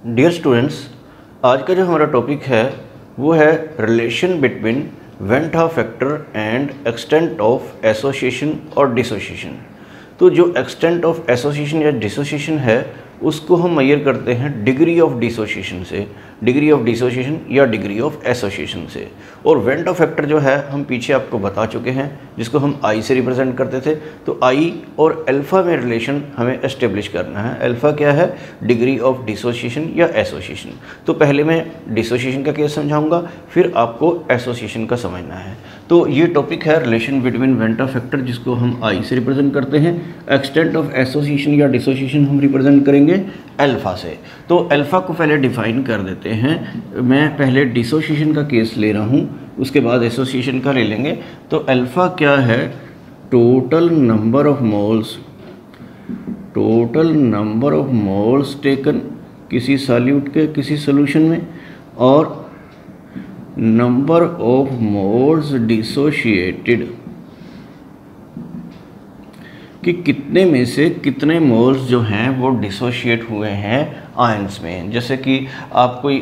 Dear students, आज का जो हमारा टॉपिक है वो है रिलेशन बिटवीन वेन था factor and extent of association और डिसोसिएशन। तो जो एक्सटेंट ऑफ एसोसिएशन या डिसोसिएशन है उसको हम मेजर करते हैं डिग्री ऑफ डिसोसिएशन से, डिग्री ऑफ डिसोसिएशन या डिग्री ऑफ एसोसिएशन से। और वेन था फैक्टर जो है हम पीछे आपको बता चुके हैं, जिसको हम आई से रिप्रेजेंट करते थे। तो आई और अल्फ़ा में रिलेशन हमें एस्टेब्लिश करना है। अल्फ़ा क्या है? डिग्री ऑफ डिसोसिएशन या एसोसिएशन। तो पहले मैं डिसोसिएशन का केस समझाऊंगा, फिर आपको एसोसिएशन का समझना है। तो ये टॉपिक है रिलेशन बिटवीन वेन था फैक्टर, जिसको हम आई से रिप्रेजेंट करते हैं। एक्सटेंट ऑफ एसोसिएशन या डिसोसिएशन हम रिप्रेजेंट करेंगे अल्फ़ा से। तो अल्फ़ा को पहले डिफाइन कर देते हैं। मैं पहले डिसोसिएशन का केस ले रहा हूँ, उसके बाद एसोसिएशन का ले लेंगे। तो अल्फ़ा क्या है? Total number of moles, total number of moles taken किसी सॉल्यूट के किसी सोल्यूशन में, और नंबर ऑफ मोल्स डिसोशिएटेड कि कितने में से कितने मोल्स जो हैं वो डिसोशिएट हुए हैं आयंस में। जैसे कि आप कोई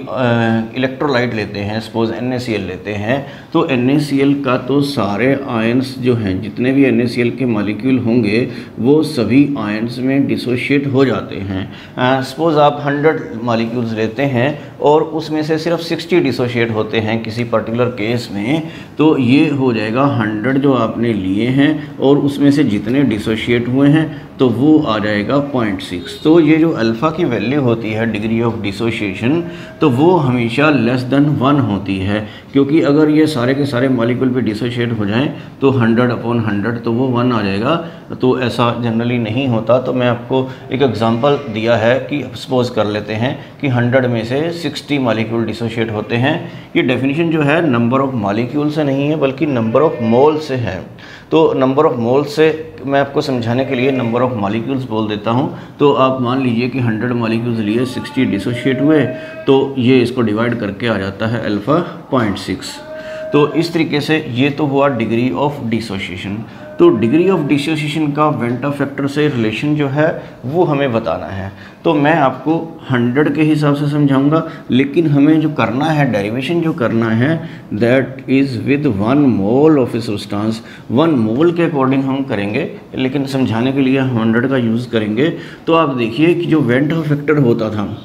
इलेक्ट्रोलाइट लेते हैं, सपोज NaCl लेते हैं, तो NaCl का तो सारे आयंस जो हैं, जितने भी NaCl के मॉलिक्यूल होंगे वो सभी आयंस में डिसोशिएट हो जाते हैं। सपोज आप 100 मॉलिक्यूल्स लेते हैं और उसमें से सिर्फ 60 डिसोशिएट होते हैं किसी पर्टिकुलर केस में, तो ये हो जाएगा 100 जो आपने लिए हैं और उसमें से जितने डिसोशिएट हुए हैं तो वो आ जाएगा 0.6। तो ये जो अल्फ़ा की वैल्यू होती है डिग्री ऑफ डिसोसिएशन, तो वो हमेशा लेस देन 1 होती है, क्योंकि अगर ये सारे के सारे मॉलिक्यूल पे डिसोशिएट हो जाएं तो 100/100 तो वो 1 आ जाएगा। तो ऐसा जनरली नहीं होता। तो मैं आपको एक एग्जांपल दिया है कि सपोज कर लेते हैं कि 100 में से 60 मॉलिक्यूल डिसोशिएट होते हैं। ये डेफिनेशन जो है नंबर ऑफ मॉलिक्यूल से नहीं है बल्कि नंबर ऑफ मोल से है। तो नंबर ऑफ मोल से मैं आपको समझाने के लिए नंबर ऑफ मॉलिक्यूल्स बोल देता हूँ। तो आप मान लीजिए कि 100 मॉलिक्यूल्स लिए 60 डिसोशिएट हुए, तो ये इसको डिवाइड करके आ जाता है अल्फ़ा 0.6। तो इस तरीके से ये तो हुआ डिग्री ऑफ डिसोसिएशन। तो डिग्री ऑफ डिसोसिएशन का वेन था फैक्टर से रिलेशन जो है वो हमें बताना है। तो मैं आपको 100 के हिसाब से समझाऊंगा, लेकिन हमें जो करना है, डेरिवेशन जो करना है, that is with 1 mole of a substance. 1 मोल के अकॉर्डिंग हम करेंगे, लेकिन समझाने के लिए 100 का यूज़ करेंगे। तो आप देखिए कि जो वेन था फैक्टर होता था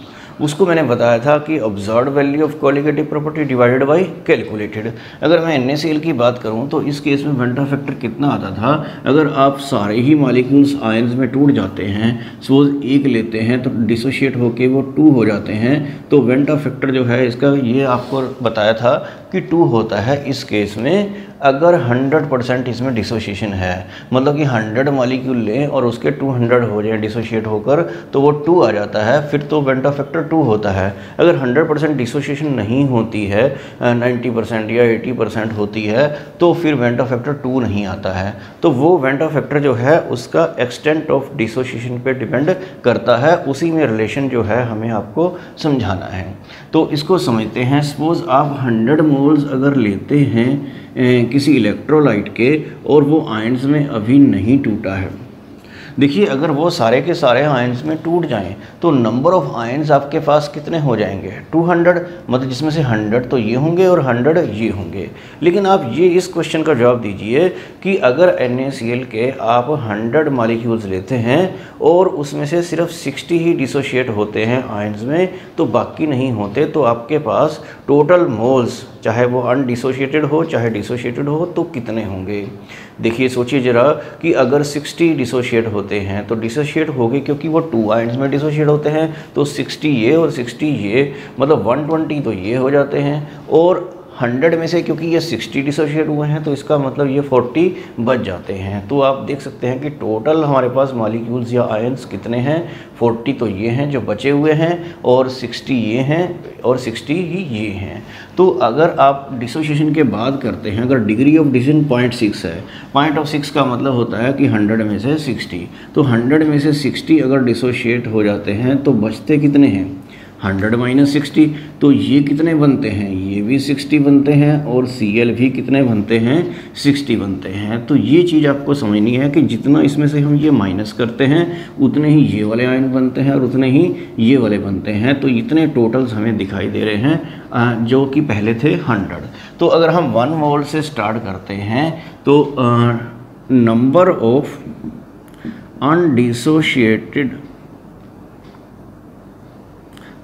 उसको मैंने बताया था कि observed value of colligative property divided by calculated. अगर मैं NaCl की बात करूं तो इस केस में वेन था फैक्टर कितना आता था? अगर आप सारे ही मॉलिक्यूल्स आयंस में टूट जाते हैं, सपोज एक लेते हैं तो डिसोशिएट होके वो 2 हो जाते हैं, तो वेन था फैक्टर जो है इसका ये आपको बताया था कि 2 होता है इस केस में अगर 100% इसमें डिसोसिएशन है। मतलब कि 100 मॉलिक्यूल लें और उसके 200 हो जाए डिसोशिएट होकर, तो वो 2 आ जाता है, फिर तो वेन था फैक्टर 2 होता है। अगर 100% डिसोसिएशन नहीं होती है, 90% या 80% होती है, तो फिर वेन था फैक्टर 2 नहीं आता है। तो वो वेन था फैक्टर जो है उसका एक्सटेंट ऑफ डिसोसिएशन पे डिपेंड करता है। उसी में रिलेशन जो है हमें आपको समझाना है। तो इसको समझते हैं। सपोज आप 100 मोल्स अगर लेते हैं किसी इलेक्ट्रोलाइट के और वो आयंस में अभी नहीं टूटा है, देखिए अगर वो सारे के सारे आयंस में टूट जाएं तो नंबर ऑफ आयंस आपके पास कितने हो जाएंगे? 200, मतलब जिसमें से 100 तो ये होंगे और 100 ये होंगे। लेकिन आप ये इस क्वेश्चन का जवाब दीजिए कि अगर NaCl के आप 100 मॉलिक्यूल्स लेते हैं और उसमें से सिर्फ 60 ही डिसोशिएट होते हैं आयंस में, तो बाकी नहीं होते, तो आपके पास टोटल मोल्स चाहे वो अनडिसोशिएटेड हो चाहे डिसोशिएटेड हो तो कितने होंगे? देखिए सोचिए ज़रा कि अगर 60 डिसोशिएट होते हैं तो डिसोशिएट हो गए क्योंकि वो 2 आयंस में डिसोशिएट होते हैं, तो 60 ये और 60 ये, मतलब 120 तो ये हो जाते हैं। और 100 में से क्योंकि ये 60 डिसोशिएट हुए हैं तो इसका मतलब ये 40 बच जाते हैं। तो आप देख सकते हैं कि टोटल हमारे पास मॉलिक्यूल्स या आयंस कितने हैं? 40 तो ये हैं जो बचे हुए हैं, और 60 ये हैं, और 60 ही ये हैं। तो अगर आप डिसोसिएशन के बाद करते हैं, अगर डिग्री ऑफ डिसोसिएशन 0.6 है, 0.6 का मतलब होता है कि 100 में से 60, तो 100 में से 60 अगर डिसोशिएट हो जाते हैं तो बचते कितने हैं? 100 माइनस 60, तो ये कितने बनते हैं, ये भी 60 बनते हैं और Cl भी कितने बनते हैं, 60 बनते हैं। तो ये चीज़ आपको समझनी है कि जितना इसमें से हम ये माइनस करते हैं उतने ही ये वाले आयन बनते हैं और उतने ही ये वाले बनते हैं। तो इतने टोटल्स हमें दिखाई दे रहे हैं जो कि पहले थे 100। तो अगर हम 1 मोल से स्टार्ट करते हैं तो number of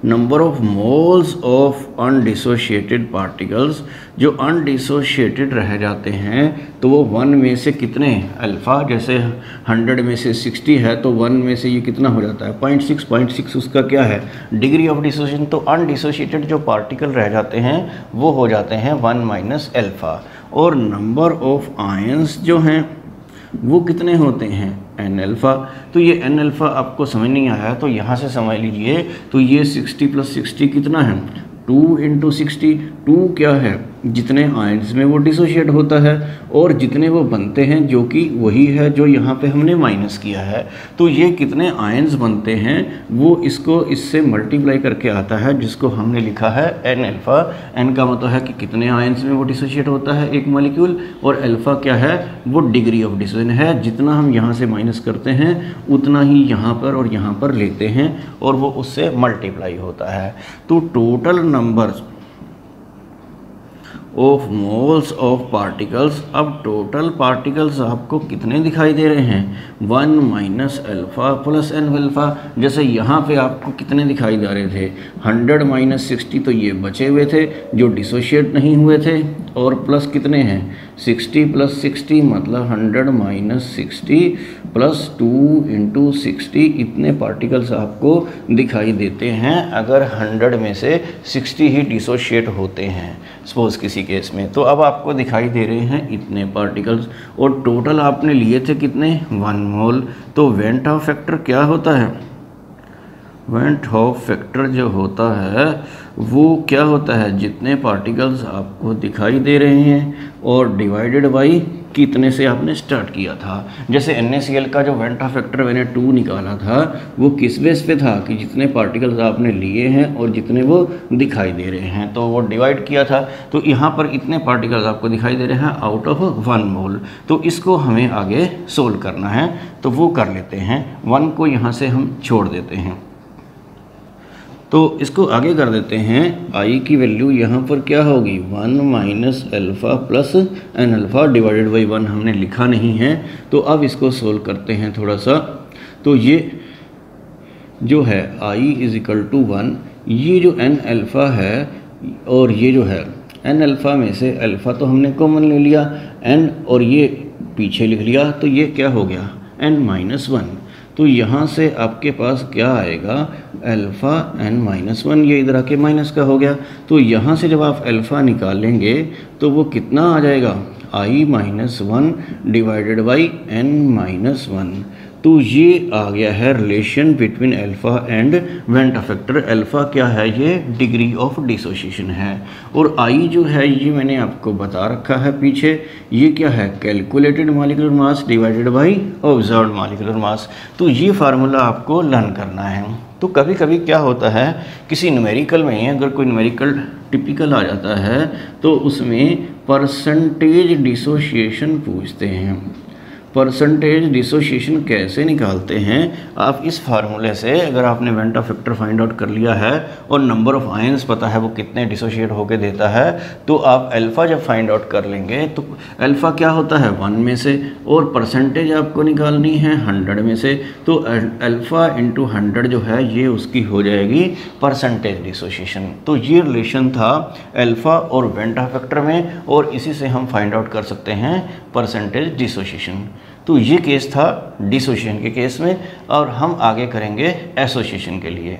number of moles of undissociated particles, जो अनडिसोशिएटेड रह जाते हैं तो वो 1 में से कितने अल्फ़ा, जैसे 100 में से 60 है तो 1 में से ये कितना हो जाता है 0.6 उसका क्या है डिग्री ऑफ डिसोसिएशन। तो अनडिसोशिएटेड जो पार्टिकल रह जाते हैं वो हो जाते हैं 1 माइनस अल्फ़ा। और नंबर ऑफ आयंस जो हैं वो कितने होते हैं n अल्फ़ा। तो ये n अल्फ़ा आपको समझ नहीं आया तो यहाँ से समझ लीजिए। तो ये 60 + 60 कितना है 2 × 60। 2 क्या है जितने आयंस में वो डिसोशिएट होता है और जितने वो बनते हैं जो कि वही है जो यहाँ पे हमने माइनस किया है। तो ये कितने आयंस बनते हैं वो इसको इससे मल्टीप्लाई करके आता है जिसको हमने लिखा है n अल्फ़ा। n का मतलब है कि कितने आयंस में वो डिसोशिएट होता है एक मॉलिक्यूल, और अल्फ़ा क्या है वो डिग्री ऑफ डिसोसिएशन है। जितना हम यहाँ से माइनस करते हैं उतना ही यहाँ पर और यहाँ पर लेते हैं और वो उससे मल्टीप्लाई होता है। तो total number of moles of particles, अब टोटल पार्टिकल्स आपको कितने दिखाई दे रहे हैं 1 minus alpha plus n alpha. जैसे यहाँ पे आपको कितने दिखाई दे रहे थे 100 माइनस 60, तो ये बचे हुए थे जो डिसोशिएट नहीं हुए थे, और प्लस कितने हैं 60 + 60 मतलब 100 माइनस 60 प्लस 2 × 60। इतने पार्टिकल्स आपको दिखाई देते हैं अगर 100 में से 60 ही डिसोशिएट होते हैं सपोज किसी केस में। तो अब आपको दिखाई दे रहे हैं इतने पार्टिकल्स, और टोटल आपने लिए थे कितने 1 मोल। तो वेंट ऑफ फैक्टर क्या होता है, वेंट ऑफ फैक्टर जो होता है वो क्या होता है जितने पार्टिकल्स आपको दिखाई दे रहे हैं और डिवाइडेड बाई कितने से आपने स्टार्ट किया था। जैसे NaCl का जो वेंट ऑफ फैक्टर मैंने 2 निकाला था वो किस बेस पे था कि जितने पार्टिकल्स आपने लिए हैं और जितने वो दिखाई दे रहे हैं तो वो डिवाइड किया था। तो यहाँ पर इतने पार्टिकल्स आपको दिखाई दे रहे हैं आउट ऑफ 1 मोल। तो इसको हमें आगे सोल्व करना है तो वो कर लेते हैं। 1 को यहाँ से हम छोड़ देते हैं तो इसको आगे कर देते हैं। I की वैल्यू यहाँ पर क्या होगी 1 minus alpha plus n alpha divided by 1 हमने लिखा नहीं है। तो अब इसको सोल्व करते हैं थोड़ा सा। तो ये जो है I = 1, ये जो n अल्फ़ा है और ये जो है n अल्फ़ा में से अल्फ़ा तो हमने कॉमन ले लिया n और ये पीछे लिख लिया, तो ये क्या हो गया n-1। तो यहाँ से आपके पास क्या आएगा अल्फ़ा n-1, ये इधर आके माइनस का हो गया। तो यहाँ से जब आप अल्फ़ा निकालेंगे तो वो कितना आ जाएगा I-1 डिवाइडेड बाई n-1। तो ये आ गया है relation between alpha and went of factor. Alpha क्या है ये डिग्री ऑफ डिसोसिएशन है, और I जो है ये मैंने आपको बता रखा है पीछे, ये क्या है calculated molecular mass divided by observed molecular mass. तो ये फार्मूला आपको लर्न करना है। तो कभी कभी क्या होता है किसी न्यूमेरिकल में अगर कोई न्यूमेरिकल टिपिकल आ जाता है तो उसमें परसेंटेज डिसोसिएशन पूछते हैं। परसेंटेज डिसोसिएशन कैसे निकालते हैं आप इस फार्मूले से, अगर आपने went of factor find out कर लिया है और नंबर ऑफ आयंस पता है वो कितने डिसोशिएट होके देता है, तो आप अल्फ़ा जब फाइंड आउट कर लेंगे तो अल्फ़ा क्या होता है 1 में से, और परसेंटेज आपको निकालनी है 100 में से। तो अल्फ़ा × 100 जो है ये उसकी हो जाएगी परसेंटेज डिसोसिएशन। तो ये रिलेशन था अल्फ़ा और वेंट ऑफ फैक्टर में, और इसी से हम फाइंड आउट कर सकते हैं परसेंटेज डिसोसिएशन। तो ये केस था डिसोसिएशन के केस में, और हम आगे करेंगे एसोसिएशन के लिए।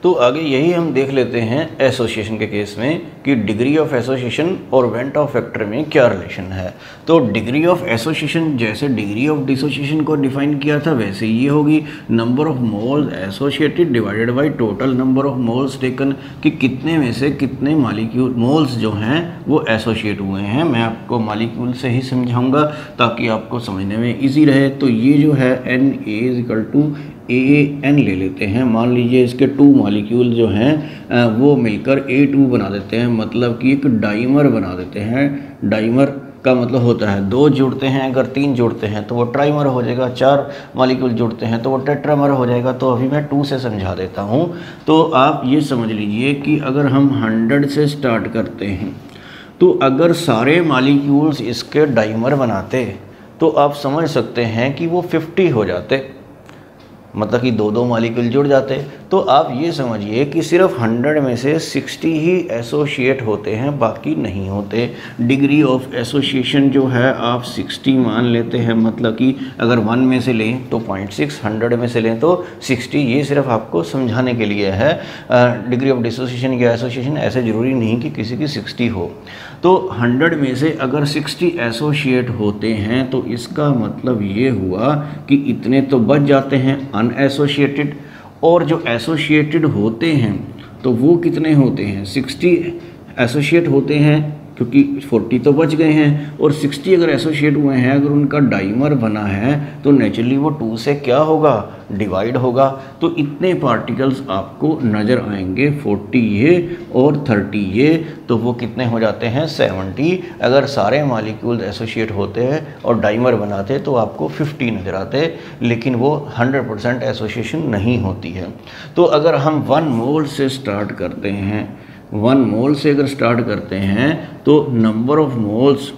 तो आगे यही हम देख लेते हैं एसोसिएशन के केस में कि डिग्री ऑफ एसोसिएशन और वेंट ऑफ फैक्टर में क्या रिलेशन है। तो डिग्री ऑफ एसोसिएशन जैसे डिग्री ऑफ डिसोसिएशन को डिफाइन किया था वैसे ये होगी number of moles associated divided by total number of moles taken, कि कितने में से कितने मॉलिक्यूल मोल्स जो हैं वो एसोसिएट हुए हैं। मैं आपको मॉलिक्यूल से ही समझाऊंगा ताकि आपको समझने में ईजी रहे। तो ये जो है Na = AN ले लेते हैं। मान लीजिए इसके 2 मॉलिक्यूल जो हैं वो मिलकर A2 बना देते हैं, मतलब कि एक डाइमर बना देते हैं। डाइमर का मतलब होता है 2 जुड़ते हैं, अगर 3 जुड़ते हैं तो वो ट्राइमर हो जाएगा, 4 मॉलिक्यूल जुड़ते हैं तो वो टेट्रामर हो जाएगा। तो अभी मैं 2 से समझा देता हूँ। तो आप ये समझ लीजिए कि अगर हम 100 से स्टार्ट करते हैं तो अगर सारे मॉलिक्यूल्स इसके डाइमर बनाते तो आप समझ सकते हैं कि वो 50 हो जाते, मतलब कि 2-2 मॉलिक्यूल जुड़ जाते। तो आप ये समझिए कि सिर्फ 100 में से 60 ही एसोसिएट होते हैं, बाकी नहीं होते। डिग्री ऑफ एसोसिएशन जो है आप 60 मान लेते हैं, मतलब कि अगर 1 में से लें तो 0.6, 100 में से लें तो 60। ये सिर्फ आपको समझाने के लिए है। डिग्री ऑफ डिसोसिएशन या एसोसिएशन ऐसे ज़रूरी नहीं कि किसी की 60 हो। तो 100 में से अगर 60 एसोसिएट होते हैं तो इसका मतलब ये हुआ कि इतने तो बच जाते हैं अनएसोसिएटेड, और जो एसोसिएटेड होते हैं तो वो कितने होते हैं, 60 एसोसिएट होते हैं, क्योंकि 40 तो बच गए हैं। और 60 अगर एसोसिएट हुए हैं, अगर उनका डाइमर बना है तो नेचुरली वो 2 से क्या होगा, डिवाइड होगा। तो इतने पार्टिकल्स आपको नज़र आएंगे, 40 ये और 30 ये, तो वो कितने हो जाते हैं, 70। अगर सारे मॉलिक्यूल्स एसोसिएट होते हैं और डाइमर बनाते तो आपको 50 नज़र आते, लेकिन वो 100% एसोसिएशन नहीं होती है। तो अगर हम 1 मोल से स्टार्ट करते हैं, 1 मोल से अगर स्टार्ट करते हैं तो नंबर ऑफ मोल्स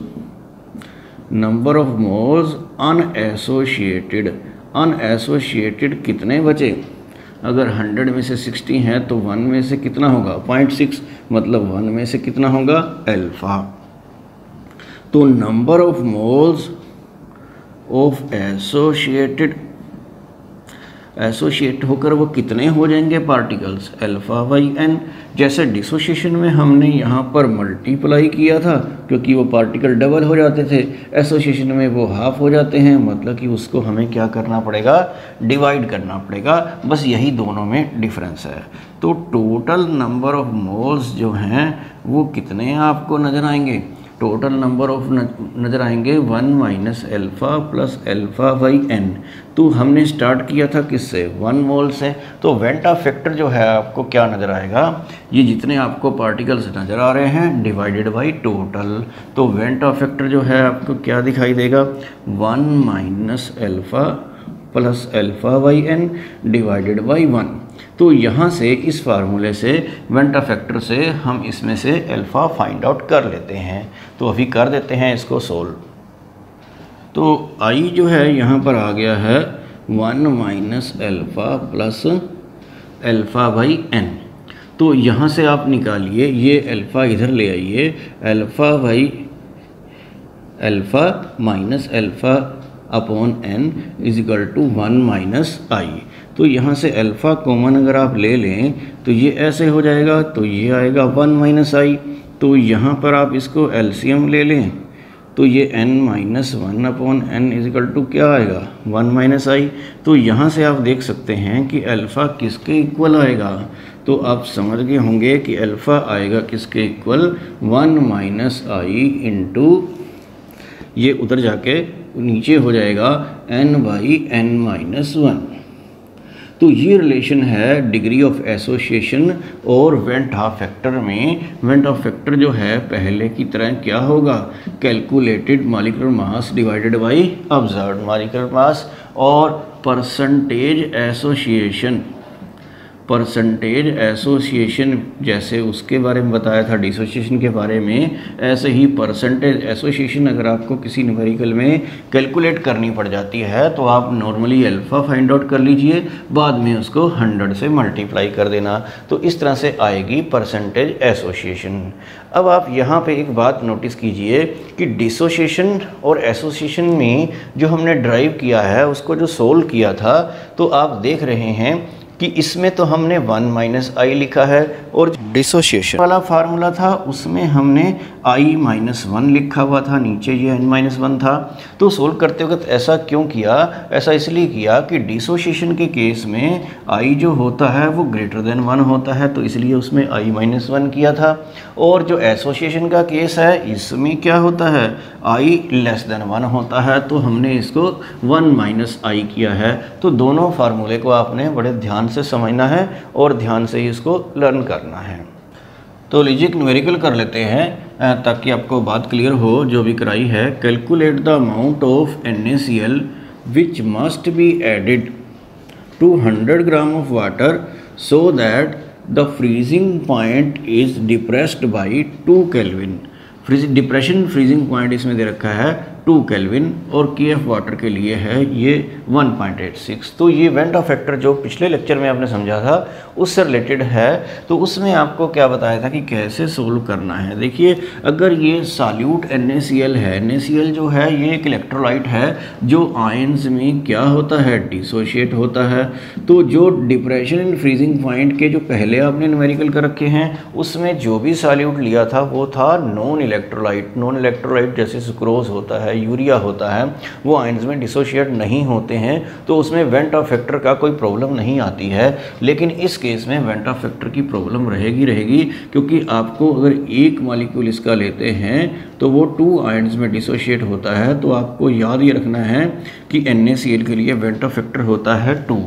अनएसोसिएटेड कितने बचे। अगर 100 में से 60 हैं तो 1 में से कितना होगा, 0.6, मतलब 1 में से कितना होगा, अल्फा। तो number of moles of associate होकर वो कितने हो जाएंगे पार्टिकल्स, अल्फा बाई एन। जैसे डिसोसिएशन में हमने यहाँ पर मल्टीप्लाई किया था क्योंकि वो पार्टिकल डबल हो जाते थे, एसोसिएशन में वो हाफ हो जाते हैं, मतलब कि उसको हमें क्या करना पड़ेगा, डिवाइड करना पड़ेगा। बस यही दोनों में डिफरेंस है। तो टोटल नंबर ऑफ मोल्स जो हैं वो कितने आपको नज़र आएंगे, टोटल नंबर ऑफ नज़र आएंगे 1 minus alpha plus alpha by n. तो हमने स्टार्ट किया था किससे, 1 मोल से। तो वेंटा फैक्टर जो है आपको क्या नज़र आएगा, ये जितने आपको पार्टिकल्स नज़र आ रहे हैं डिवाइडेड बाई टोटल। तो वेंटा फैक्टर जो है आपको क्या दिखाई देगा, 1 minus alpha plus alpha by n divided by 1। तो यहाँ से इस फार्मूले से वेंटा फैक्टर से हम इसमें से अल्फ़ा फाइंड आउट कर लेते हैं। तो अभी कर देते हैं इसको सोल्व। तो आई जो है यहाँ पर आ गया है 1 minus alpha plus alpha by n. तो यहाँ से आप निकालिए, ये अल्फ़ा इधर ले आइए, alpha by alpha minus alpha upon n is equal to 1 minus i. तो यहाँ से अल्फ़ा कॉमन अगर आप ले लें तो ये ऐसे हो जाएगा, तो ये आएगा 1 माइनस आई। तो यहाँ पर आप इसको एलसीएम ले लें तो ये n minus 1 upon n is equal to क्या आएगा, 1 माइनस आई। तो यहाँ से आप देख सकते हैं कि अल्फ़ा किसके इक्वल आएगा। तो आप समझ गए होंगे कि अल्फ़ा आएगा किसके इक्वल, 1 माइनस आई इंटू ये उधर जाके नीचे हो जाएगा n बाई n माइनस 1। तो ये रिलेशन है डिग्री ऑफ एसोसिएशन और वेंटा फैक्टर में। वेंटा फैक्टर जो है पहले की तरह क्या होगा, calculated molecular mass divided by observed molecular mass और परसेंटेज एसोसिएशन जैसे उसके बारे में बताया था डिसोसिएशन के बारे में, ऐसे ही परसेंटेज एसोसिएशन अगर आपको किसी न्यूमेरिकल में कैलकुलेट करनी पड़ जाती है तो आप नॉर्मली अल्फ़ा फाइंड आउट कर लीजिए, बाद में उसको 100 से मल्टीप्लाई कर देना। तो इस तरह से आएगी परसेंटेज एसोसिएशन। अब आप यहाँ पे एक बात नोटिस कीजिए कि डिसोसिएशन और एसोसिएशन में जो हमने ड्राइव किया है उसको जो सोल्व किया था, तो आप देख रहे हैं कि इसमें तो हमने 1 माइनस आई लिखा है और डिसोसिएशन वाला फार्मूला था उसमें हमने I-1 लिखा हुआ था, नीचे ये n-1 था। तो सोल्व करते वक्त ऐसा क्यों किया? ऐसा इसलिए किया कि डिसोसिएशन के केस में I जो होता है वो ग्रेटर देन 1 होता है, तो इसलिए उसमें I-1 किया था। और जो एसोसिएशन का केस है इसमें क्या होता है, I लेस देन 1 होता है, तो हमने इसको 1 माइनस आई किया है। तो दोनों फार्मूले को आपने बड़े ध्यान से समझना है और ध्यान से ही इसको लर्न करना है। तो लीजिए एक न्यूमेरिकल कर लेते हैं ताकि आपको बात क्लियर हो जो भी कराई है। Calculate the amount of NaCl which must be added to 100 gram of water so that the freezing point is depressed by 2 Kelvin. Depression freezing point इसमें दे रखा है 2 केल्विन और KF वाटर के लिए है ये 1.86। तो ये वेंट ऑफ फैक्टर जो पिछले लेक्चर में आपने समझा था उससे रिलेटेड है। तो उसमें आपको क्या बताया था कि कैसे सोल्व करना है। देखिए अगर ये सॉल्यूट NaCl है, NaCl जो है ये एक इलेक्ट्रोलाइट है जो आयंस में क्या होता है, डिसोशिएट होता है। तो जो डिप्रेशन इन फ्रीजिंग पॉइंट के जो पहले आपने न्यूमेरिकल कर रखे हैं उसमें जो भी सॉल्यूट लिया था वो था नॉन इलेक्ट्रोलाइट। नॉन इलेक्ट्रोलाइट जैसे सुक्रोज होता है, यूरिया होता है, वो आयंस में डिसोशिएट नहीं होते हैं, तो उसमें वेंट ऑफ फैक्टर का कोई प्रॉब्लम नहीं आती है। लेकिन इस केस में वेंट ऑफ फैक्टर की प्रॉब्लम रहेगी क्योंकि आपको अगर एक मॉलिक्यूल इसका लेते हैं तो वो 2 आयंस में डिसोशिएट होता है। तो आपको याद ये रखना है कि NaCl के लिए वेंट ऑफ फैक्टर होता है 2।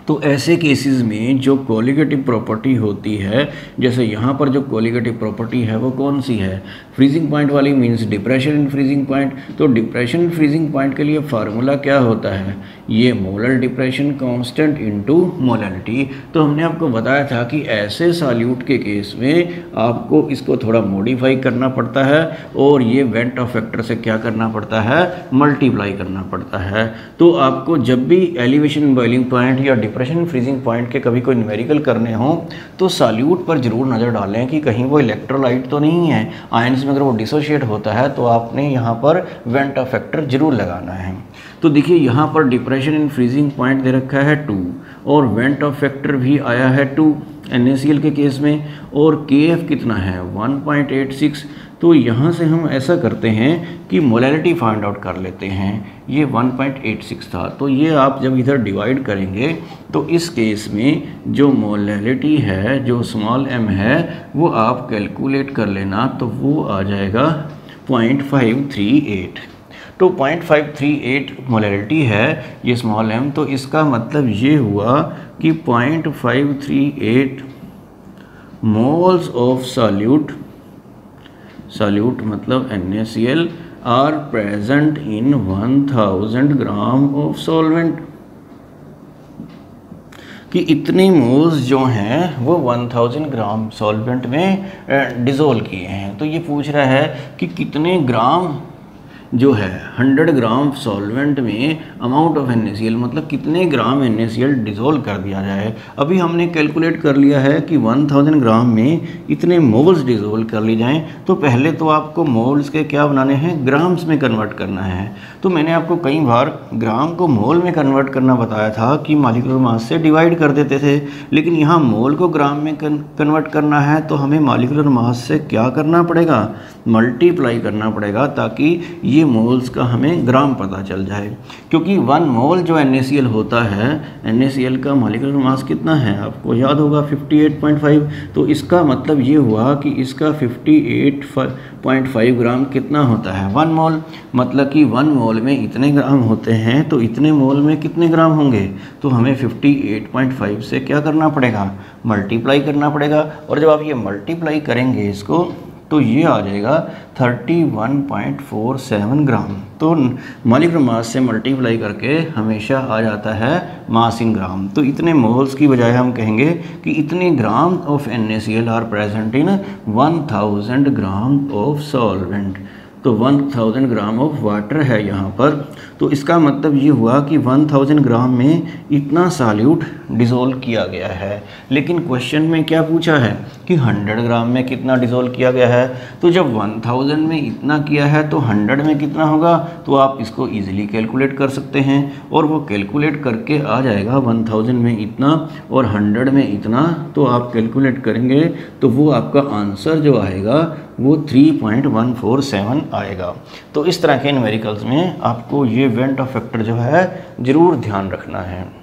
तो ऐसे केसेस में जो कोलिगेटिव प्रॉपर्टी होती है, जैसे यहाँ पर जो कोलिगेटिव प्रॉपर्टी है वो कौन सी है, फ्रीजिंग पॉइंट वाली, means depression in freezing point. तो डिप्रेशन फ्रीजिंग पॉइंट के लिए फार्मूला क्या होता है, ये molar depression constant into molality. तो हमने आपको बताया था कि ऐसे सॉल्यूट के केस में आपको इसको थोड़ा मॉडिफाई करना पड़ता है और ये वेंट ऑफ फैक्टर से क्या करना पड़ता है, मल्टीप्लाई करना पड़ता है। तो आपको जब भी एलिवेशन बॉइलिंग पॉइंट या डिप्रेशन फ्रीजिंग पॉइंट के कभी कोई न्यूमेरिकल करने हो तो सॉल्यूट पर जरूर नज़र डालें कि कहीं वो इलेक्ट्रोलाइट तो नहीं है। आयंस में अगर वो डिसोशिएट होता है तो आपने यहाँ पर वेंट ऑफ फैक्टर जरूर लगाना है। तो देखिए यहाँ पर डिप्रेशन इन फ्रीजिंग पॉइंट दे रखा है 2 और वेंट ऑफ फैक्टर भी आया है 2 NaCl के केस में, और KF कितना है 1.86। तो यहाँ से हम ऐसा करते हैं कि मोलैलिटी फाइंड आउट कर लेते हैं। ये 1.86 था, तो ये आप जब इधर डिवाइड करेंगे तो इस केस में जो मोलैलिटी है, जो स्मॉल m है, वो आप कैलकुलेट कर लेना, तो वो आ जाएगा 0.538। तो 0.538 मोलैलिटी है ये स्मॉल m। तो इसका मतलब ये हुआ कि 0.538 मोल्स ऑफ सॉल्यूट मतलब NaCl are present in 1000 gram of solvent. कि इतने मोल्स जो हैं वो 1000 ग्राम सॉल्वेंट में डिज़ोल्व किए हैं। तो ये पूछ रहा है कि कितने ग्राम जो है 100 ग्राम सॉल्वेंट में अमाउंट ऑफ NaCl, मतलब कितने ग्राम NaCl डिज़ोल्व कर दिया जाए। अभी हमने कैलकुलेट कर लिया है कि 1000 ग्राम में इतने मोल्स डिज़ोल्व कर ली जाएं। तो पहले तो आपको मोल्स के क्या बनाने हैं, ग्राम्स में कन्वर्ट करना है। तो मैंने आपको कई बार ग्राम को मोल में कन्वर्ट करना बताया था कि मॉलिक्यूलर मास से डिवाइड कर देते थे, लेकिन यहाँ मोल को ग्राम में कन्वर्ट करना है तो हमें मॉलिक्यूलर मास से क्या करना पड़ेगा, मल्टीप्लाई करना पड़ेगा, ताकि ये मोल्स का हमें ग्राम पता चल जाए। क्योंकि 1 मोल जो NaCl होता है, NaCl का मॉलिक्यूलर मास कितना है आपको याद होगा 58.5। तो इसका मतलब ये हुआ कि इसका 58.5 ग्राम कितना होता है, 1 मोल। मतलब कि 1 मोल में इतने ग्राम होते हैं, तो इतने मोल में कितने ग्राम होंगे, तो हमें 58.5 से क्या करना पड़ेगा, मल्टीप्लाई करना पड़ेगा। और जब आप ये मल्टीप्लाई करेंगे इसको तो ये आ जाएगा 31.47 ग्राम। तो मॉलिक्यूलर मास से मल्टीप्लाई करके हमेशा आ जाता है मास इन ग्राम। तो इतने मोल्स की बजाय हम कहेंगे कि इतने gram of NaCl are present in 1000 gram of solvent. तो 1000 ग्राम ऑफ वाटर है यहाँ पर। तो इसका मतलब ये हुआ कि 1000 ग्राम में इतना सॉल्यूट डिज़ोल्व किया गया है। लेकिन क्वेश्चन में क्या पूछा है कि 100 ग्राम में कितना डिज़ोल्व किया गया है। तो जब 1000 में इतना किया है तो 100 में कितना होगा, तो आप इसको ईजिली कैलकुलेट कर सकते हैं और वो कैलकुलेट करके आ जाएगा 1000 में इतना और 100 में इतना। तो आप कैलकुलेट करेंगे तो वो आपका आंसर जो आएगा वो 3.147 आएगा। तो इस तरह के न्यूमेरिकल्स में आपको ये वेंट ऑफ फैक्टर जो है ज़रूर ध्यान रखना है।